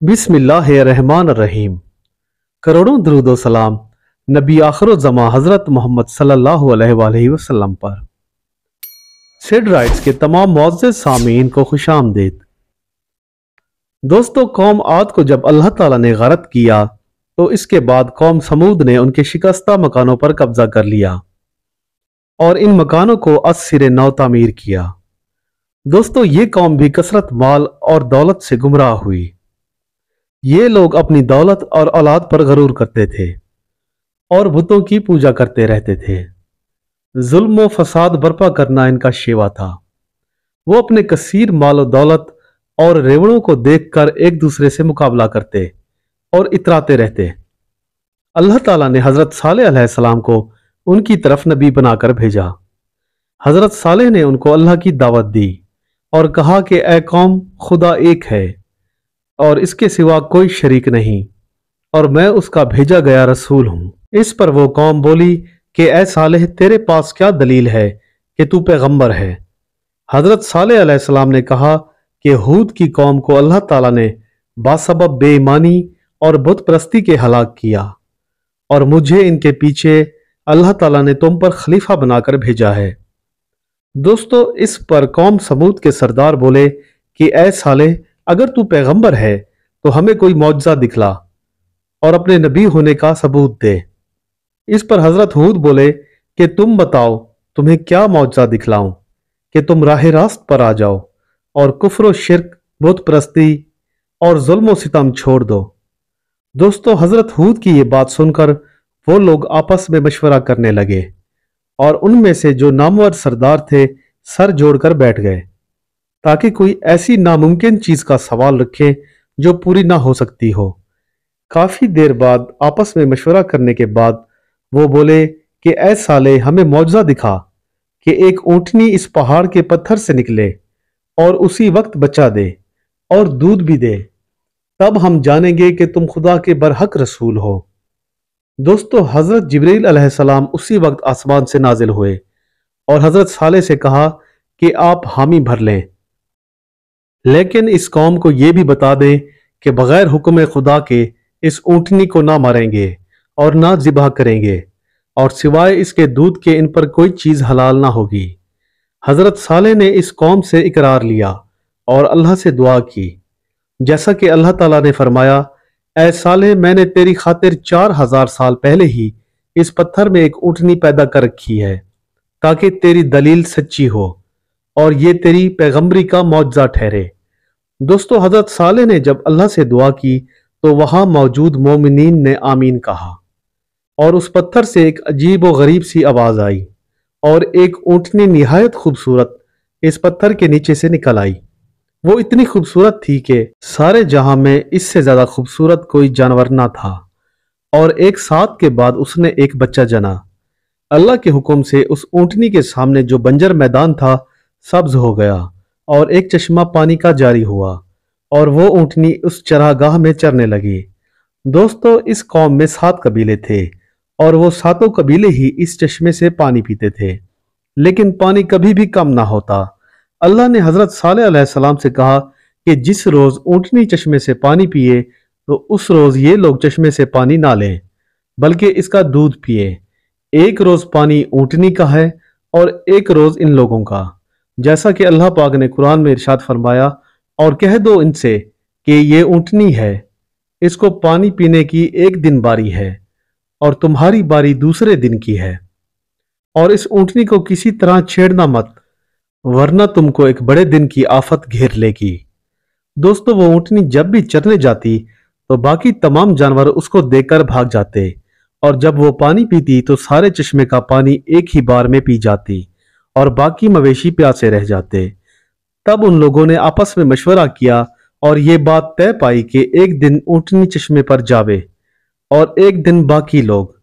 बिस्मिल्लाहिर्रहमानिर्रहीम। करोड़ों दरूद व सलाम नबी आखिर-उज़्ज़मा हज़रत मोहम्मद सल्लल्लाहु अलैहि वसल्लम पर। सिड राइट्स के तमाम मुअज़्ज़ज़ सामीन को खुशामदीद। दोस्तों, कौम आद को जब अल्लाह ताला ने गरक किया तो इसके बाद कौम समूद ने उनके शिकस्ता मकानों पर कब्जा कर लिया और इन मकानों को अस सिरे नौ तामीर किया। दोस्तों, ये कौम भी कसरत माल और दौलत से गुमराह हुई। ये लोग अपनी दौलत और औलाद पर गरूर करते थे और बुतों की पूजा करते रहते थे। जुल्म व फसाद बर्पा करना इनका शेवा था। वो अपने कसीर माल और दौलत और रेवड़ों को देखकर एक दूसरे से मुकाबला करते और इतराते रहते। अल्लाह ताला ने हजरत सालेह अलैहिस्सलाम को उनकी तरफ नबी बनाकर भेजा। हजरत सालेह ने उनको अल्लाह की दावत दी और कहा कि ऐ कौम, खुदा एक है और इसके सिवा कोई शरीक नहीं और मैं उसका भेजा गया रसूल हूं। इस पर वो कौम बोली कि ऐ सालेह, तेरे पास क्या दलील है कि तू पैगंबर है? हजरत सालेह अलैहिस्सलाम ने कहा कि हूद की कौम को अल्लाह ताला ने बासबब बेईमानी और बुत परस्ती के हलाक किया और मुझे इनके पीछे अल्लाह ताला ने तुम पर खलीफा बनाकर भेजा है। दोस्तों, इस पर कौम समूद के सरदार बोले कि ऐ सालेह, अगर तू पैगंबर है तो हमें कोई मौजज़ा दिखला और अपने नबी होने का सबूत दे। इस पर हजरत हूद बोले कि तुम बताओ, तुम्हें क्या मौजज़ा दिखलाऊं कि तुम राह रास्त पर आ जाओ और कुफ्र शिर्क, बुत परस्ती और जुल्म सितम छोड़ दो। दोस्तों, हजरत हूद की ये बात सुनकर वो लोग आपस में मशवरा करने लगे और उनमें से जो नामवर सरदार थे सर जोड़कर बैठ गए ताकि कोई ऐसी नामुमकिन चीज का सवाल रखे जो पूरी ना हो सकती हो। काफी देर बाद आपस में मशवरा करने के बाद वो बोले कि ऐ साले, हमें मौजज़ा दिखा कि एक ऊंटनी इस पहाड़ के पत्थर से निकले और उसी वक्त बच्चा दे और दूध भी दे, तब हम जानेंगे कि तुम खुदा के बरहक रसूल हो। दोस्तों, हजरत जिब्रील अलैहिस्सलाम उसी वक्त आसमान से नाजिल हुए और हजरत साले से कहा कि आप हामी भर लें, लेकिन इस कौम को यह भी बता दें कि बगैर हुक्म खुदा के इस ऊंटनी को ना मारेंगे और ना ज़िबह करेंगे और सिवाय इसके दूध के इन पर कोई चीज हलाल ना होगी। हजरत साले ने इस कौम से इकरार लिया और अल्लाह से दुआ की, जैसा कि अल्लाह ताला ने फरमाया, ऐ साले, मैंने तेरी खातिर 4000 साल पहले ही इस पत्थर में एक ऊंटनी पैदा कर रखी है ताकि तेरी दलील सच्ची हो और ये तेरी पैगंबरी का मौजज़ा ठहरे। दोस्तों, हजरत साले ने जब अल्लाह से दुआ की तो वहां मौजूद मोमिनीन ने आमीन कहा और उस पत्थर से एक अजीब व गरीब सी आवाज आई और एक ऊंटनी निहायत खूबसूरत इस पत्थर के नीचे से निकल आई। वो इतनी खूबसूरत थी कि सारे जहां में इससे ज्यादा खूबसूरत कोई जानवर ना था और एक साथ के बाद उसने एक बच्चा जना। अल्लाह के हुक्म से उस ऊंटनी के सामने जो बंजर मैदान था सब्ज हो गया और एक चश्मा पानी का जारी हुआ और वो ऊंटनी उस चरागाह में चरने लगी। दोस्तों, इस कौम में 7 कबीले थे और वो 7 कबीले ही इस चश्मे से पानी पीते थे, लेकिन पानी कभी भी कम ना होता। अल्लाह ने हजरत सालेह अलैहिस्सलाम से कहा कि जिस रोज ऊंटनी चश्मे से पानी पिए तो उस रोज ये लोग चश्मे से पानी ना लें बल्कि इसका दूध पिए। एक रोज पानी ऊंटनी का है और एक रोज इन लोगों का, जैसा कि अल्लाह पाक ने कुरान में इरशाद फरमाया, और कह दो इनसे कि ये ऊंटनी है, इसको पानी पीने की एक दिन बारी है और तुम्हारी बारी दूसरे दिन की है, और इस ऊंटनी को किसी तरह छेड़ना मत वरना तुमको एक बड़े दिन की आफत घेर लेगी। दोस्तों, वो ऊंटनी जब भी चरने जाती तो बाकी तमाम जानवर उसको देखकर भाग जाते और जब वो पानी पीती तो सारे चश्मे का पानी एक ही बार में पी जाती और बाकी मवेशी प्यासे रह जाते। तब उन लोगों ने आपस में मशवरा किया और ये बात तय पाई कि एक दिन ऊंटनी चश्मे पर जावे और एक दिन बाकी लोग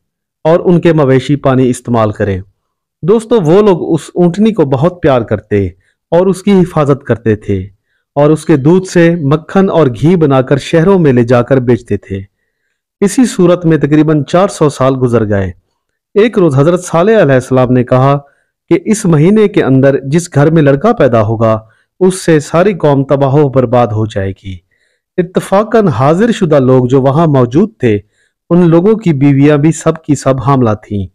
और उनके मवेशी पानी इस्तेमाल करें। दोस्तों, वो लोग उस ऊंटनी को बहुत प्यार करते और उसकी हिफाजत करते थे और उसके दूध से मक्खन और घी बनाकर शहरों में ले जाकर बेचते थे। इसी सूरत में तकरीबन 400 साल गुजर गए। एक रोज हजरत सालेह अलैहिस्सलाम ने कहा कि इस महीने के अंदर जिस घर में लड़का पैदा होगा उससे सारी कौम तबाह बर्बाद हो जाएगी। इत्तफाकन हाजिर शुदा लोग जो वहां मौजूद थे, उन लोगों की बीवियां भी सब की सब हामला थीं,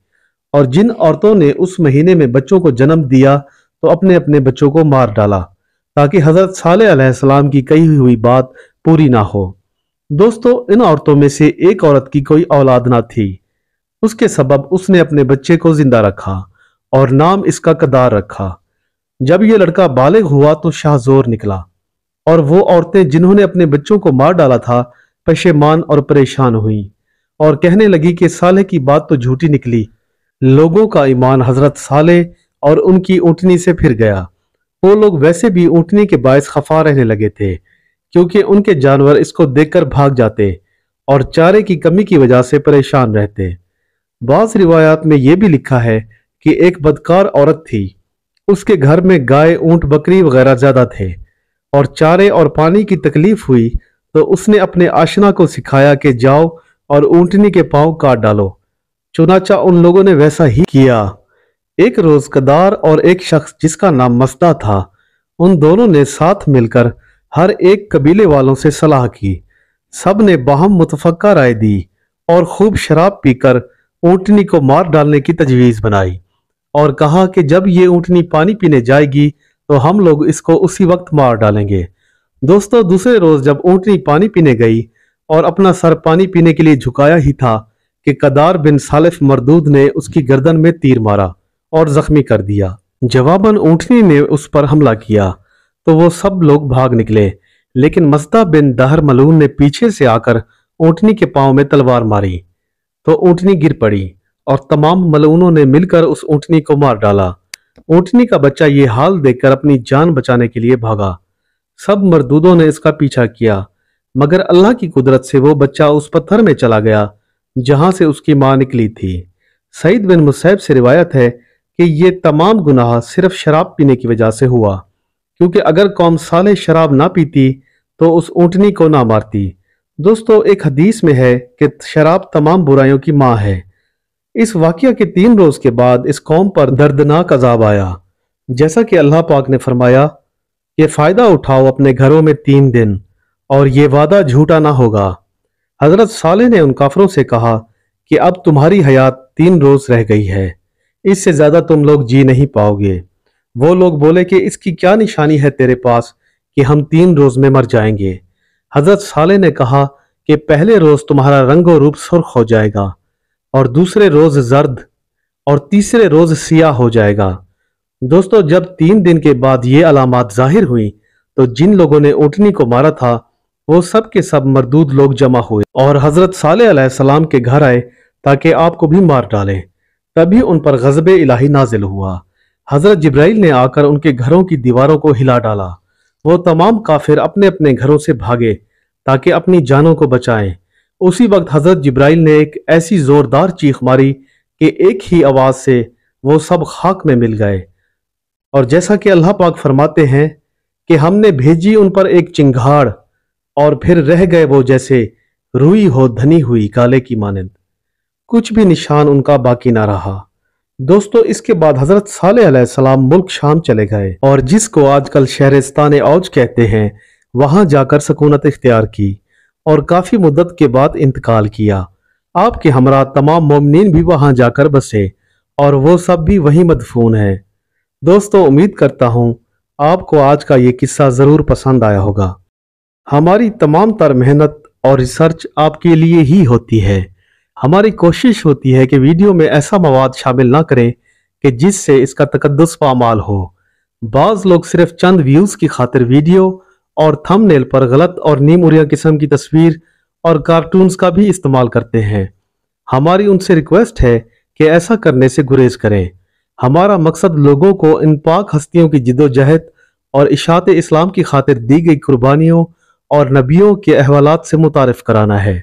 और जिन औरतों ने उस महीने में बच्चों को जन्म दिया तो अपने अपने बच्चों को मार डाला, ताकि हजरत सालेह अलैहिस्सलाम की कही हुई बात पूरी ना हो। दोस्तों, इन औरतों में से एक औरत की कोई औलाद ना थी। उसके सबब उसने अपने बच्चे को जिंदा रखा और नाम इसका कदार रखा। जब यह लड़का बालिग हुआ तो शाहजोर निकला, और वो औरतें जिन्होंने अपने बच्चों को मार डाला था पशेमान और परेशान हुई और कहने लगी कि साले की बात तो झूठी निकली। लोगों का ईमान हजरत साले और उनकी ऊँटनी से फिर गया। वो लोग वैसे भी ऊँटनी के बायस खफा रहने लगे थे, क्योंकि उनके जानवर इसको देखकर भाग जाते और चारे की कमी की वजह से परेशान रहते। बाज़ रिवायात में यह भी लिखा है कि एक बदकार औरत थी, उसके घर में गाय, ऊंट, बकरी वगैरह ज्यादा थे, और चारे और पानी की तकलीफ हुई तो उसने अपने आशना को सिखाया कि जाओ और ऊंटनी के पांव काट डालो। चुनाचा उन लोगों ने वैसा ही किया। एक रोज कदार और एक शख्स जिसका नाम मसदा था, उन दोनों ने साथ मिलकर हर एक कबीले वालों से सलाह की। सब ने बाहम मुतफक्का राय दी और खूब शराब पीकर ऊंटनी को मार डालने की तजवीज बनाई, और कहा कि जब ये ऊंटनी पानी पीने जाएगी तो हम लोग इसको उसी वक्त मार डालेंगे। दोस्तों, दूसरे रोज जब ऊंटनी पानी पीने गई और अपना सर पानी पीने के लिए झुकाया ही था कि कदार बिन सालिफ मरदूद ने उसकी गर्दन में तीर मारा और जख्मी कर दिया। जवाबन ऊंटनी ने उस पर हमला किया तो वो सब लोग भाग निकले, लेकिन मस्दा बिन दहर मलून ने पीछे से आकर ऊंटनी के पांव में तलवार मारी तो ऊंटनी गिर पड़ी और तमाम मलूनों ने मिलकर उस ऊंटनी को मार डाला। ऊंटनी का बच्चा ये हाल देखकर अपनी जान बचाने के लिए भागा। सब मरदूदों ने इसका पीछा किया, मगर अल्लाह की कुदरत से वो बच्चा उस पत्थर में चला गया जहां से उसकी मां निकली थी। सईद बिन मुसैब से रिवायत है कि ये तमाम गुनाह सिर्फ शराब पीने की वजह से हुआ, क्योंकि अगर कौम साले शराब ना पीती तो उस ऊंटनी को ना मारती। दोस्तों, एक हदीस में है कि शराब तमाम बुराइयों की मां है। इस वाकया के 3 रोज के बाद इस कौम पर दर्दनाक अजाब आया, जैसा कि अल्लाह पाक ने फरमाया कि फायदा उठाओ अपने घरों में 3 दिन, और ये वादा झूठा ना होगा। हजरत साले ने उन काफरों से कहा कि अब तुम्हारी हयात 3 रोज रह गई है, इससे ज्यादा तुम लोग जी नहीं पाओगे। वो लोग बोले कि इसकी क्या निशानी है तेरे पास कि हम 3 रोज में मर जाएंगे। हजरत साले ने कहा कि पहले रोज तुम्हारा रंगो रूप सुर्ख हो जाएगा, और दूसरे रोज जर्द, और तीसरे रोज सियाह हो जाएगा। दोस्तों, जब 3 दिन के बाद ये अलामात जाहिर हुई तो जिन लोगों ने ऊंटनी को मारा था वो सब के सब मरदूद लोग जमा हुए और हजरत सालेह अलैहिस्सलाम के घर आए ताकि आपको भी मार डालें। तभी उन पर गज़ब इलाही नाजिल हुआ। हजरत जिब्राइल ने आकर उनके घरों की दीवारों को हिला डाला। वो तमाम काफिर अपने अपने घरों से भागे ताकि अपनी जानों को बचाएं। उसी वक्त हजरत जिब्राइल ने एक ऐसी जोरदार चीख मारी कि एक ही आवाज से वो सब खाक में मिल गए। और जैसा कि अल्लाह पाक फरमाते हैं कि हमने भेजी उन पर एक चिंगाड़, और फिर रह गए वो जैसे रुई हो धनी हुई काले की मानंद, कुछ भी निशान उनका बाकी ना रहा। दोस्तों, इसके बाद हजरत सालेह अलैहिस्सलाम मुल्क शाम चले गए और जिसको आजकल शहरिस्तान औज कहते हैं, वहां जाकर सकूनत इख्तियार की और काफी मुद्दत के बाद इंतकाल किया। आपके हमरा तमाम मोमिनीन भी वहां जाकर बसे और वो सब भी वहीं मदफून है। दोस्तों, उम्मीद करता हूं आपको आज का ये किस्सा जरूर पसंद आया होगा। हमारी तमाम तर मेहनत और रिसर्च आपके लिए ही होती है। हमारी कोशिश होती है कि वीडियो में ऐसा मवाद शामिल ना करें कि जिससे इसका तकद्दुस पामाल हो। बाज लोग सिर्फ चंद व्यूज की खातिर वीडियो और थंबनेल पर गलत और नीमुरिया किस्म की तस्वीर और कार्टून्स का भी इस्तेमाल करते हैं। हमारी उनसे रिक्वेस्ट है कि ऐसा करने से गुरेज करें। हमारा मकसद लोगों को इन पाक हस्तियों की जिद्दोजहद और इशात इस्लाम की खातिर दी गई कुर्बानियों और नबियों के अहवालात से मुतारिफ कराना है,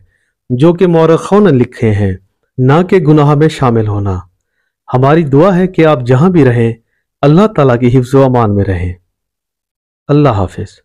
जो कि मौरखों ने लिखे हैं, ना कि गुनाह में शामिल होना। हमारी दुआ है कि आप जहां भी रहें, अल्लाह ताला की हिफ्ज़ व अमान में रहें। अल्लाह हाफिज।